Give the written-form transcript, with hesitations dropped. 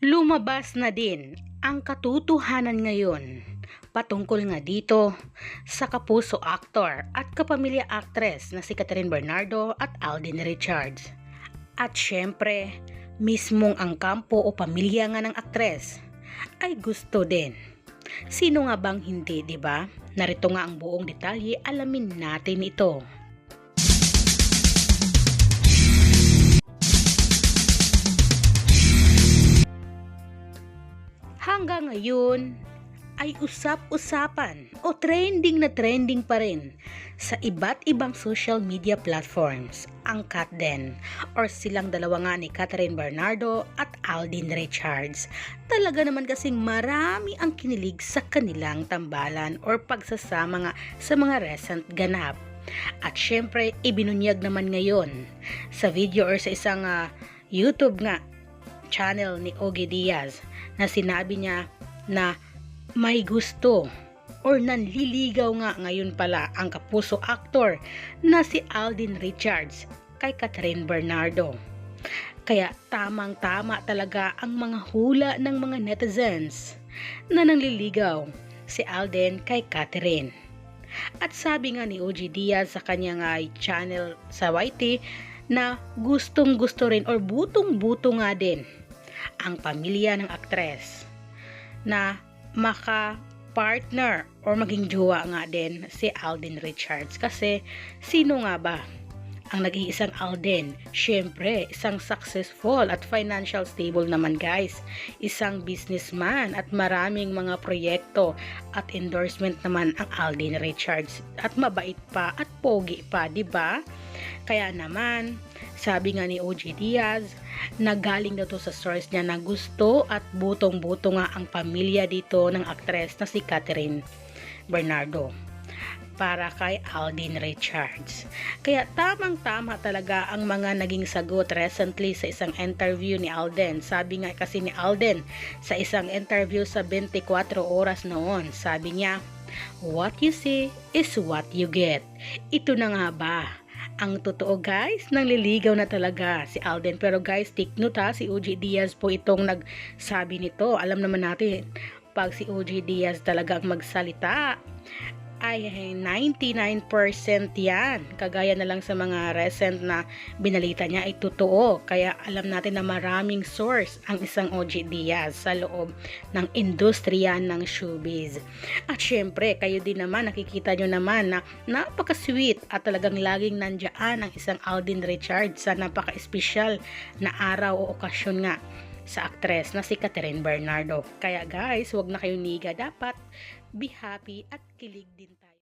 Lumabas na din ang katotohanan ngayon patungkol nga dito sa kapuso aktor at kapamilya actress na si Catherine Bernardo at Alden Richards. At syempre, mismong ang kampo o pamilya nga ng aktres ay gusto din. Sino nga bang hindi, di ba? Narito nga ang buong detalye, alamin natin ito. Hanggang ngayon ay usap-usapan o trending na trending pa rin sa iba't ibang social media platforms ang Katden or silang dalawa nga ni Catherine Bernardo at Alden Richards. Talaga naman kasing marami ang kinilig sa kanilang tambalan or pagsasama nga sa mga recent ganap. At syempre, ibinunyag naman ngayon sa video or sa isang YouTube nga channel ni Ogie Diaz na sinabi niya na may gusto or nanliligaw nga ngayon pala ang kapuso actor na si Alden Richards kay Catherine Bernardo. Kaya tamang-tama talaga ang mga hula ng mga netizens na nanliligaw si Alden kay Catherine. At sabi nga ni Ogie Diaz sa kanyang channel sa YT na gustong-gusto rin or butong-buto nga din ang pamilya ng aktres na maka-partner or maging jowa nga din si Alden Richards. Kasi sino nga ba ang nag-iisang Alden? Syempre, isang successful at financial stable naman guys. Isang businessman at maraming mga proyekto at endorsement naman ang Alden Richards. At mabait pa at pogi pa, di ba? Kaya naman, sabi nga ni Ogie Diaz, nagaling na to sa source niya na gusto at butong-buto nga ang pamilya dito ng aktres na si Catherine Bernardo para kay Alden Richards. Kaya tamang-tama talaga ang mga naging sagot recently sa isang interview ni Alden. Sabi nga kasi ni Alden sa isang interview sa 24 oras noon, sabi niya, "What you see is what you get." Ito na nga ba ang totoo guys? Nanliligaw na talaga si Alden. Pero guys, take note si Ogie Diaz po itong nagsabi nito. Alam naman natin, pag si Ogie Diaz talaga ang magsalita, ay 99% yan. Kagaya na lang sa mga recent na binalita niya ay totoo. Kaya alam natin na maraming source ang isang Ogie Diaz sa loob ng industriya ng showbiz. At syempre, kayo din naman, nakikita nyo naman na napaka-sweet at talagang laging nandiyan ang isang Alden Richards sa napaka-espesyal na araw o okasyon nga sa aktres na si Catherine Bernardo. Kaya guys, wag na kayong niga, dapat be happy at kilig din tayo.